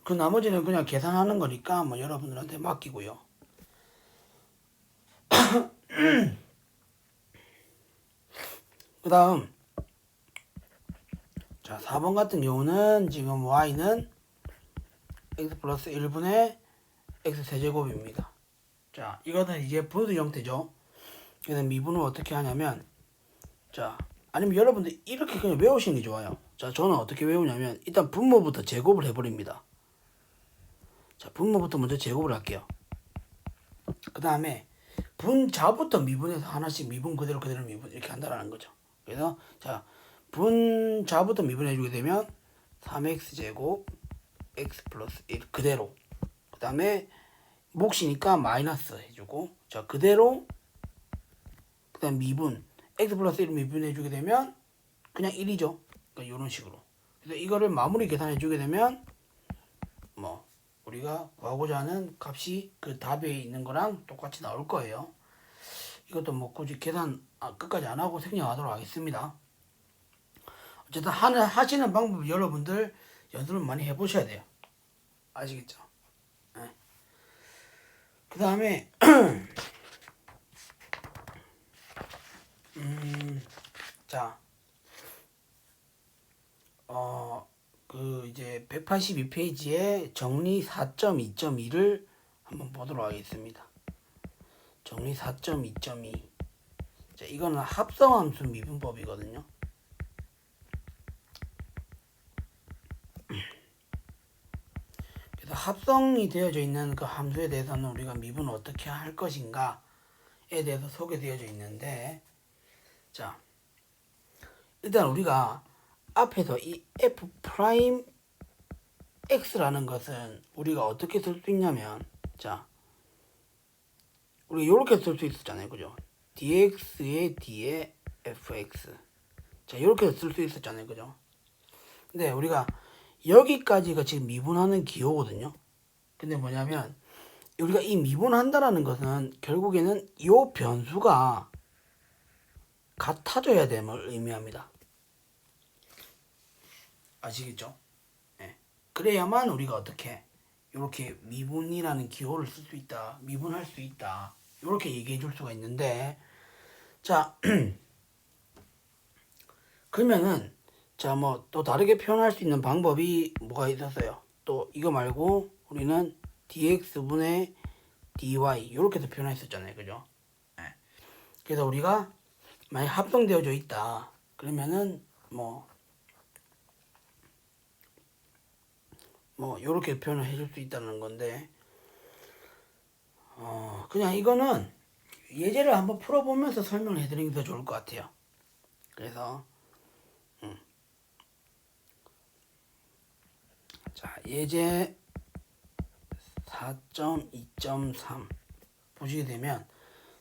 그 나머지는 그냥 계산하는 거니까 뭐 여러분들한테 맡기고요. 그 다음 자 4번 같은 경우는 지금 y는 x 플러스 1분의 x 세제곱입니다. 자 이거는 이제 분수 형태죠. 그래서 미분을 어떻게 하냐면 자 아니면 여러분들 이렇게 그냥 외우시는 게 좋아요. 자 저는 어떻게 외우냐면 일단 분모부터 제곱을 해버립니다. 자 분모부터 먼저 제곱을 할게요. 그 다음에 분자부터 미분해서 하나씩 미분 그대로 미분 이렇게 한다라는 거죠. 그래서 자 분자부터 미분해주게 되면 3x제곱 x 플러스 1 그대로 그 다음에 몫이니까 마이너스 해주고 자 그대로 그 다음 미분 x 플러스 1 미분해주게 되면 그냥 1이죠. 그러니까 이런 식으로. 그래서 이거를 마무리 계산해주게 되면 뭐 우리가 구하고자 하는 값이 그 답에 있는 거랑 똑같이 나올 거예요. 이것도 뭐 굳이 계산 끝까지 안 하고 생략하도록 하겠습니다. 어쨌든 하시는 방법 여러분들 연습을 많이 해보셔야 돼요. 아시겠죠? 네. 그 다음에 자 그 이제 182페이지에 정리 4.2.2를 한번 보도록 하겠습니다. 정리 4.2.2 자 이거는 합성함수 미분법이거든요. 그래서 합성이 되어져 있는 그 함수에 대해서는 우리가 미분을 어떻게 할 것인가 대해서 소개되어져 있는데, 자, 일단 우리가 앞에서 이 f 프라임 x라는 것은 우리가 어떻게 쓸 수 있냐면, 자, 우리가 이렇게 쓸 수 있었잖아요, 그죠? dx의 d의 fx. 자, 이렇게 쓸 수 있었잖아요, 그죠? 근데 우리가 여기까지가 지금 미분하는 기호거든요. 근데 뭐냐면 우리가 이 미분한다라는 것은 결국에는 이 변수가 같아져야 됨을 의미합니다. 아시겠죠? 네. 그래야만 우리가 어떻게 이렇게 미분이라는 기호를 쓸 수 있다, 미분할 수 있다, 이렇게 얘기해 줄 수가 있는데, 자 그러면은 자 뭐 또 다르게 표현할 수 있는 방법이 뭐가 있었어요? 또 이거 말고 우리는 dx분의 dy 이렇게도 표현했었잖아요, 그죠? 네. 그래서 우리가 만약 합성되어져 있다 그러면은 뭐 이렇게 표현을 해줄 수 있다는 건데, 그냥 이거는 예제를 한번 풀어보면서 설명을 해드리는 게 더 좋을 것 같아요. 그래서 자, 예제 4.2.3 보시게 되면,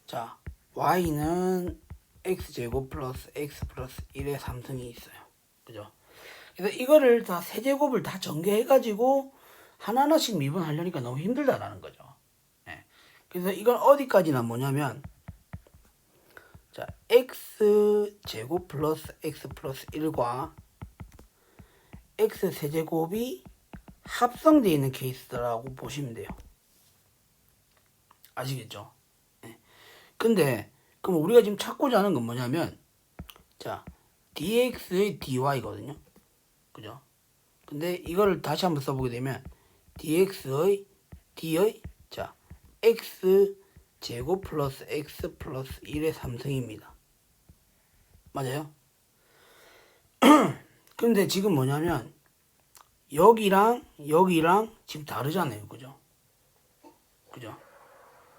자, y는 x제곱 플러스 x 플러스 1의 3승이 있어요, 그죠? 그래서 이거를 다 세제곱을 다 전개해가지고 하나하나씩 미분하려니까 너무 힘들다라는 거죠. 네. 그래서 이건 어디까지나 뭐냐면, 자, x제곱 플러스 x 플러스 1과 x 세제곱이 합성되어 있는 케이스라고 보시면 돼요. 아시겠죠? 네. 근데 그럼 우리가 지금 찾고자 하는 건 뭐냐면, 자, dx의 dy거든요, 그죠? 근데 이거를 다시 한번 써보게 되면 dx의 d의 자 x 제곱 플러스 x 플러스 1의 3승입니다. 맞아요? 근데 지금 뭐냐면 여기랑 여기랑 지금 다르잖아요, 그죠? 그죠?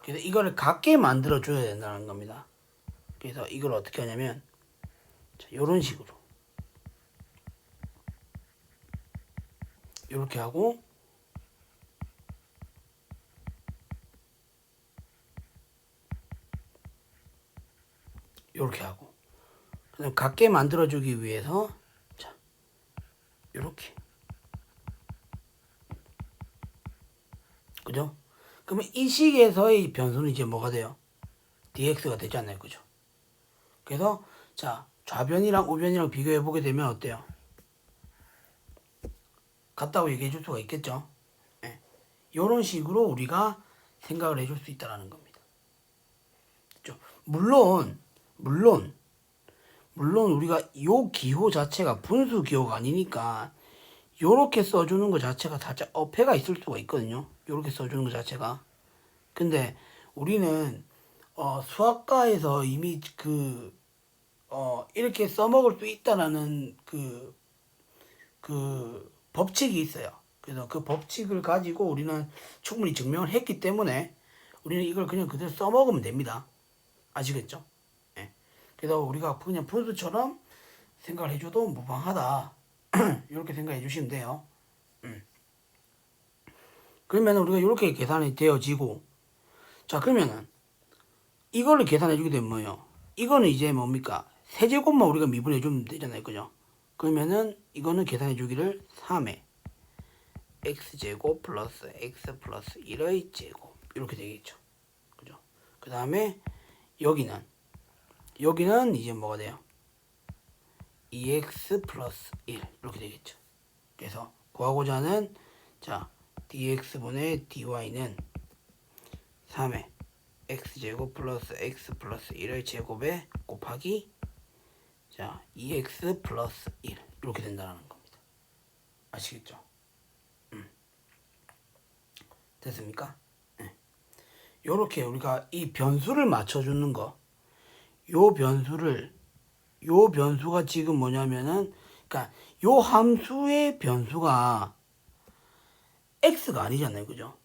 그래서 이거를 같게 만들어 줘야 된다는 겁니다. 그래서 이걸 어떻게 하냐면, 자, 요런 식으로 이렇게 하고, 이렇게 하고, 그다음 같게 만들어주기 위해서 자 이렇게, 그죠? 그러면 이 식에서의 변수는 이제 뭐가 돼요? dx가 되잖아요, 그죠? 그래서 자 좌변이랑 우변이랑 비교해 보게 되면 어때요? 같다고 얘기해 줄 수가 있겠죠? 네. 이런 식으로 우리가 생각을 해줄 수 있다는 겁니다. 그렇죠? 물론 우리가 이 기호 자체가 분수 기호가 아니니까 요렇게 써주는 것 자체가 살짝 어폐가 있을 수가 있거든요. 요렇게 써주는 것 자체가. 근데 우리는 수학과에서 이미 이렇게 써먹을 수 있다라는 그 법칙이 있어요. 그래서 그 법칙을 가지고 우리는 충분히 증명을 했기 때문에 우리는 이걸 그냥 그대로 써먹으면 됩니다. 아시겠죠? 네. 그래서 우리가 그냥 분수처럼 생각을 해줘도 무방하다. 이렇게 생각해 주시면 돼요. 그러면 우리가 이렇게 계산이 되어지고, 자 그러면은 이거를 계산해 주게 되면 뭐예요? 이거는 이제 뭡니까? 세제곱만 우리가 미분해 주면 되잖아요, 그죠? 그러면은 이거는 계산해 주기를 3의 x제곱 플러스 x 플러스 1의 제곱 이렇게 되겠죠, 그죠? 그 다음에 여기는 이제 뭐가 돼요? 2x 플러스 1 이렇게 되겠죠. 그래서 구하고자 하는 자 dx분의 dy는 3의 x제곱 플러스 x 플러스 1의 제곱에 곱하기 자 2x 플러스 1 이렇게 된다는 겁니다. 아시겠죠? 됐습니까? 네. 요렇게 우리가 이 변수를 맞춰주는 거, 요 변수가 지금 뭐냐면은, 그러니까 요 함수의 변수가 x가 아니잖아요, 그죠?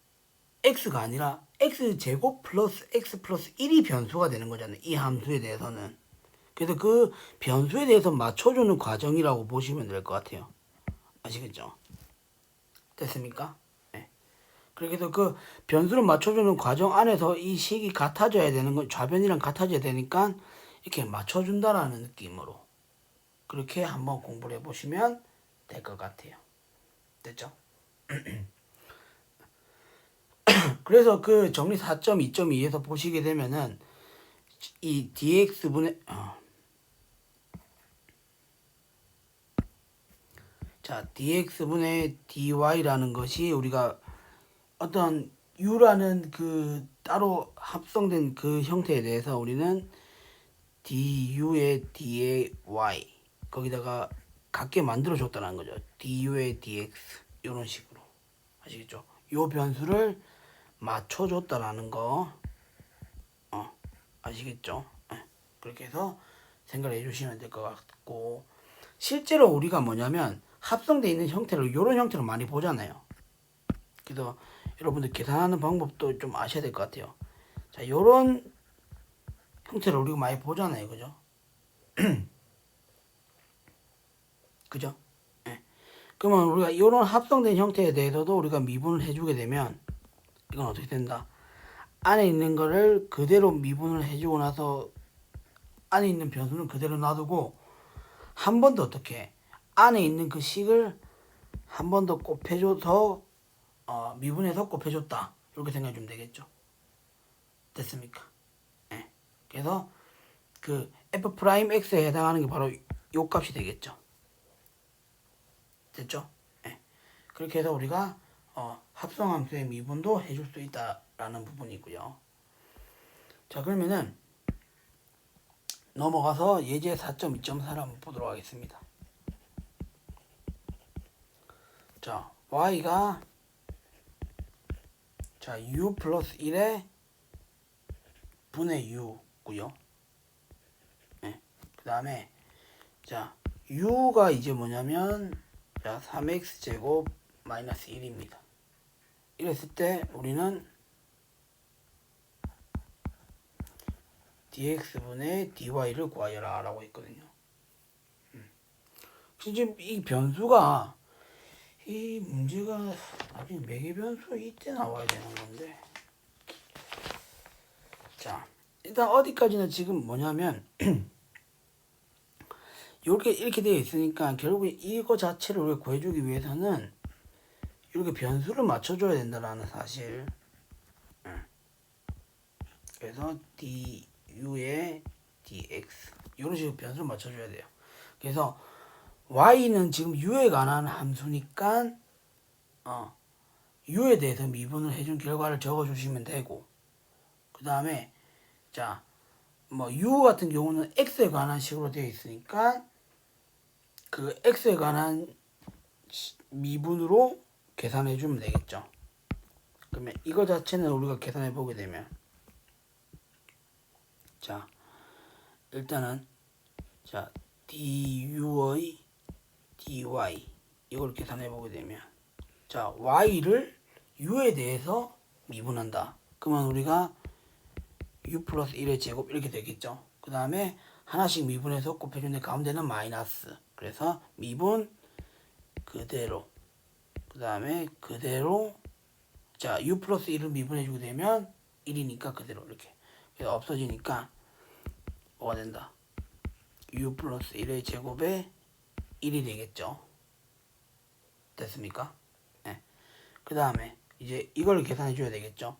x가 아니라 x제곱 플러스 x 플러스 1이 변수가 되는 거잖아요. 이 함수에 대해서는. 그래서 그 변수에 대해서 맞춰주는 과정이라고 보시면 될 것 같아요. 아시겠죠? 됐습니까? 네. 그래서 그 변수를 맞춰주는 과정 안에서 이 식이 같아져야 되는 건 좌변이랑 같아져야 되니까 이렇게 맞춰준다라는 느낌으로 그렇게 한번 공부를 해보시면 될 것 같아요. 됐죠? 그래서 그 정리 4.2.2에서 보시게 되면은 이 dx분의 자 dx분의 dy라는 것이 우리가 어떤 u라는 그 따로 합성된 그 형태에 대해서 우리는 du의 dy 거기다가 같게 만들어 줬다는 거죠. du의 dx 이런 식으로 아시겠죠? 요 변수를 맞춰 줬다라는 거 아시겠죠? 그렇게 해서 생각을 해주시면 될 것 같고 실제로 우리가 뭐냐면 합성되어 있는 형태로 이런 형태로 많이 보잖아요. 그래서 여러분들 계산하는 방법도 좀 아셔야 될 것 같아요. 자, 요런 형태를 우리가 많이 보잖아요. 그죠? 그죠? 네. 그러면 우리가 이런 합성된 형태에 대해서도 우리가 미분을 해주게 되면 이건 어떻게 된다? 안에 있는 거를 그대로 미분을 해주고 나서 안에 있는 변수는 그대로 놔두고 한 번 더 어떻게 안에 있는 그 식을 한 번 더 곱해줘서 미분해서 곱해줬다 이렇게 생각해 주면 되겠죠. 됐습니까? 네. 그래서 그 f'x에 해당하는 게 바로 요 값이 되겠죠. 됐죠? 네. 그렇게 해서 우리가 합성함수의 미분도 해줄 수 있다라는 부분이고요. 자, 그러면은 넘어가서 예제 4.2.4를 한번 보도록 하겠습니다. 자, y가 자 u 플러스 1의 분의 u고요. 네. 그 다음에 자 u가 이제 뭐냐면 자 3x 제곱 마이너스 1입니다. 이랬을 때 우리는 dx분의 dy를 구하여라 라고 했거든요. 지금 이 변수가 이 문제가 나중에 매개변수 이때 나와야 되는 건데 자 일단 어디까지는 지금 뭐냐면 이렇게 되어 있으니까 결국에 이거 자체를 우리가 구해주기 위해서는 이렇게 변수를 맞춰줘야 된다라는 사실. 그래서 du의 dx 이런 식으로 변수를 맞춰줘야 돼요. 그래서 y는 지금 u에 관한 함수니까 u에 대해서 미분을 해준 결과를 적어주시면 되고 그 다음에 자 뭐 u 같은 경우는 x에 관한 식으로 되어 있으니까 그 x에 관한 미분으로 계산해 주면 되겠죠. 그러면 이거 자체는 우리가 계산해 보게 되면 자 일단은 자 du의 dy 이걸 계산해 보게 되면 자 y를 u에 대해서 미분한다. 그러면 우리가 u 플러스 1의 제곱 이렇게 되겠죠. 그 다음에 하나씩 미분해서 곱해주는데 가운데는 마이너스. 그래서 미분 그대로 그 다음에 그대로 자 u 플러스 1을 미분해주게 되면 1이니까 그대로 이렇게 그래서 없어지니까 뭐가 된다? u 플러스 1의 제곱에 1이 되겠죠. 됐습니까? 네. 그 다음에 이제 이걸 계산해 줘야 되겠죠.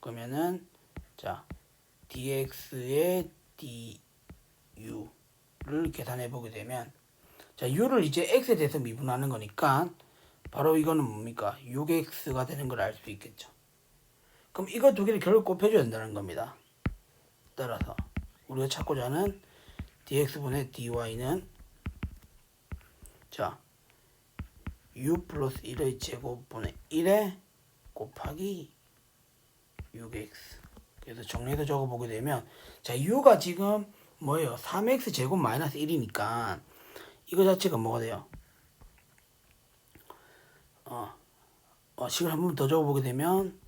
그러면은 자 dx의 du를 계산해 보게 되면 자 u를 이제 x에 대해서 미분하는 거니까 바로 이거는 뭡니까? 6x가 되는 걸 알 수 있겠죠. 그럼 이거 두 개를 결국 곱해줘야 된다는 겁니다. 따라서 우리가 찾고자 하는 dx분의 dy는 자 u 플러스 1의 제곱분의 1에 곱하기 6x. 그래서 정리해서 적어보게 되면 자 u가 지금 뭐예요? 3x 제곱 마이너스 1이니까 이거 자체가 뭐가 돼요? 식을 한 번 더 적어보게 되면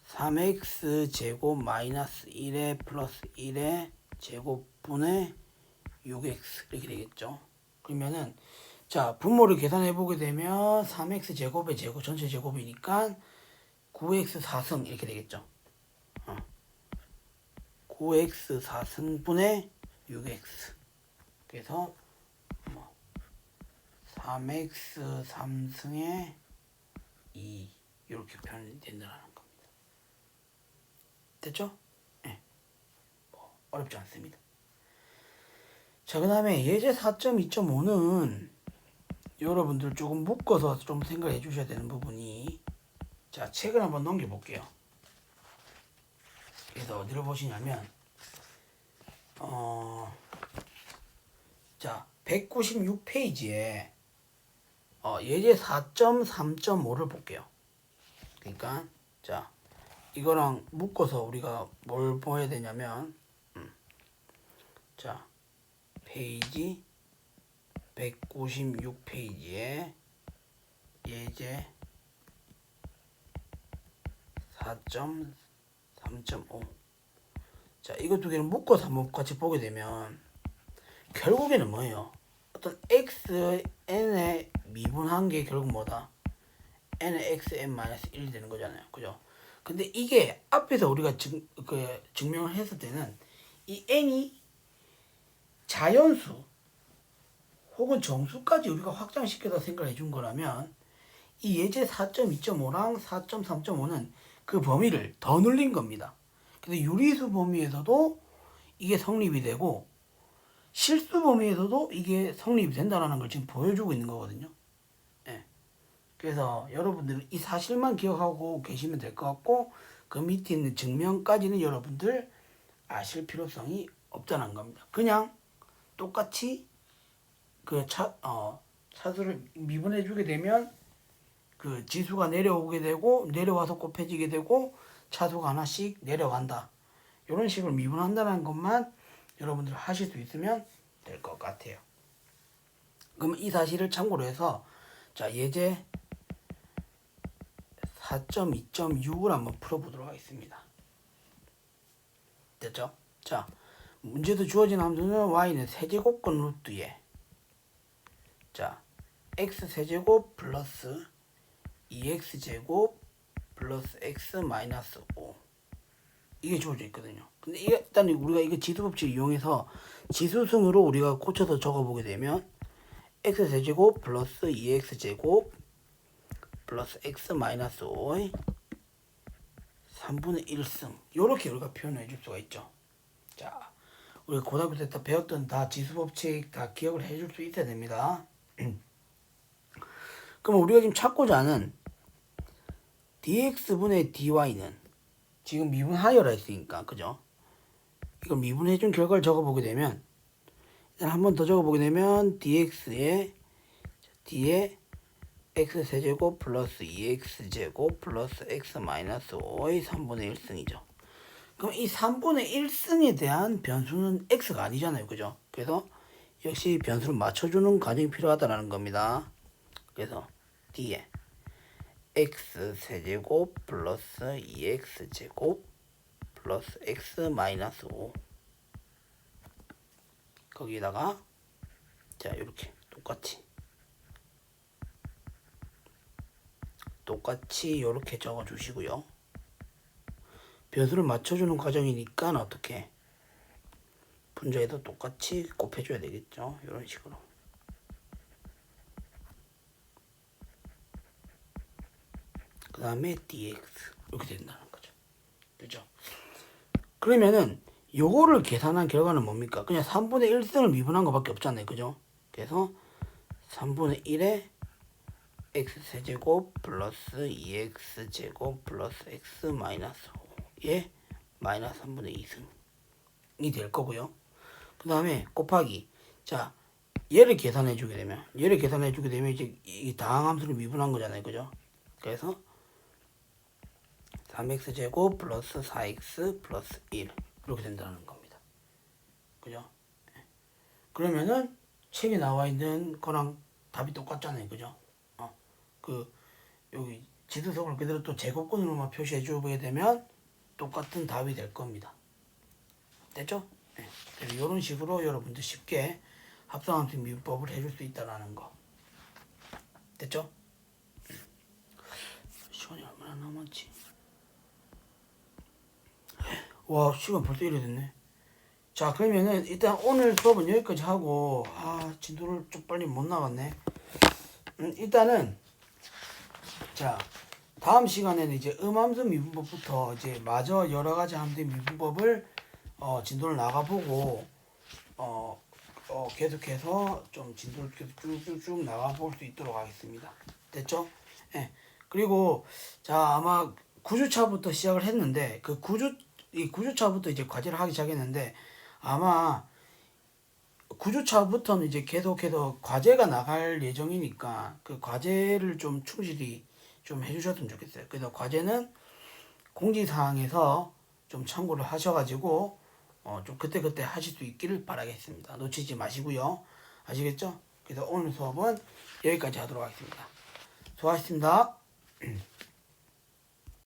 3x 제곱 마이너스 1에 플러스 1의 제곱분의 6x 이렇게 되겠죠. 그러면은 자 분모를 계산해 보게 되면 3x 제곱의 제곱 전체 제곱이니까 9x 4승 이렇게 되겠죠. 9x 4승분의 6x. 그래서 3x 3승의 2 이렇게 표현이 된다는 겁니다. 됐죠? 네. 어렵지 않습니다. 자, 그 다음에 예제 4.2.5는 여러분들 조금 묶어서 좀 생각해 주셔야 되는 부분이, 자, 책을 한번 넘겨볼게요. 그래서 어디로 보시냐면, 자, 196페이지에 예제 4.3.5를 볼게요. 그러니까, 자, 이거랑 묶어서 우리가 뭘 보아야 되냐면, 자, 페이지 196페이지에 예제 4.3.5. 자, 이거 두 개를 묶어서 한번 같이 보게 되면 결국에는 뭐예요? 어떤 x n의 미분한 게 결국 뭐다? n의 x n-1이 되는 거잖아요. 그죠? 근데 이게 앞에서 우리가 증명을 했을 때는 이 n이 자연수 혹은 정수까지 우리가 확장시켜서 생각을 해준 거라면 이 예제 4.2.5랑 4.3.5는 그 범위를 더 늘린 겁니다. 근데 유리수 범위에서도 이게 성립이 되고 실수 범위에서도 이게 성립이 된다는 걸 지금 보여주고 있는 거거든요. 예. 그래서 여러분들 이 사실만 기억하고 계시면 될 것 같고 그 밑에 있는 증명까지는 여러분들 아실 필요성이 없다는 겁니다. 그냥 똑같이 그 차수를 미분해 주게 되면 그 지수가 내려오게 되고 내려와서 곱해지게 되고 차수가 하나씩 내려간다. 이런 식으로 미분한다는 것만 여러분들 하실 수 있으면 될 것 같아요. 그럼 이 사실을 참고로 해서 자 예제 4.2.6을 한번 풀어보도록 하겠습니다. 됐죠? 자 문제도 주어진 함수는 y는 세제곱권 루트에 자 x 세제곱 플러스 2x 제곱 플러스 x 마이너스 5 이게 주어져 있거든요. 근데 이게 일단 우리가 이거 지수법칙을 이용해서 지수승으로 우리가 고쳐서 적어보게 되면 x 세제곱 플러스 2x 제곱 플러스 x 마이너스 5의 3분의 1승 이렇게 우리가 표현해 줄 수가 있죠. 자, 우리 고등학교 때 다 배웠던 다 지수법칙 다 기억을 해줄 수 있어야 됩니다. 그럼 우리가 지금 찾고자 하는 dx분의 dy는 지금 미분하여라 했으니까 그죠? 이걸 미분해준 결과를 적어보게 되면 일단 한 번 더 적어보게 되면 dx에 d에 x 세제곱 플러스 2x 제곱 플러스 x 마이너스 5의 3분의 1승이죠. 그럼 이 3분의 1승에 대한 변수는 x가 아니잖아요. 그죠? 그래서 역시 변수를 맞춰주는 과정이 필요하다는 겁니다. 그래서 d에 x 세제곱 플러스 2x 제곱 플러스 x 마이너스 5 거기다가 자 이렇게 똑같이 이렇게 적어 주시고요. 변수를 맞춰주는 과정이니까 어떻게 분자에도 똑같이 곱해줘야 되겠죠. 이런 식으로. 그 다음에 dx 이렇게 된다는 거죠. 그죠? 그러면은 요거를 계산한 결과는 뭡니까? 그냥 3분의 1승을 미분한 것밖에 없잖아요. 그죠? 그래서 3분의 1에 x 세제곱 플러스 2x 제곱 플러스 x 마이너스 5에 마이너스 3분의 2승이 될 거고요. 그 다음에 곱하기 자 얘를 계산해 주게 되면 이제 이 다항함수를 미분한 거잖아요. 그죠? 그래서 3x 제곱 플러스 4x 플러스 1 이렇게 된다는 겁니다. 그죠? 그러면은 책에 나와 있는 거랑 답이 똑같잖아요. 그죠? 여기 지수석을 그대로 또 제곱근으로만 표시해 주게 되면 똑같은 답이 될 겁니다. 됐죠? 네. 이런 식으로 여러분들 쉽게 합성함수 미분법을 해줄 수 있다라는 거. 됐죠? 시간이 얼마나 남았지? 와, 시간 벌써 이래 됐네. 자, 그러면은 일단 오늘 수업은 여기까지 하고, 진도를 좀 빨리 못 나갔네. 일단은 자, 다음 시간에는 이제 음함수 미분법부터 이제 마저 여러 가지 함수 미분법을 진도를 나가보고 계속해서 좀 진도를 계속 쭉쭉쭉 나가볼 수 있도록 하겠습니다. 됐죠? 예. 그리고 자, 아마 9주차부터 시작을 했는데 이 9주차부터 이제 과제를 하기 시작했는데 아마 9주차부터는 이제 계속해서 과제가 나갈 예정이니까 그 과제를 좀 충실히 좀 해주셨으면 좋겠어요. 그래서 과제는 공지사항에서 좀 참고를 하셔가지고 좀 그때그때 하실 수 있기를 바라겠습니다. 놓치지 마시고요. 아시겠죠? 그래서 오늘 수업은 여기까지 하도록 하겠습니다. 수고하셨습니다.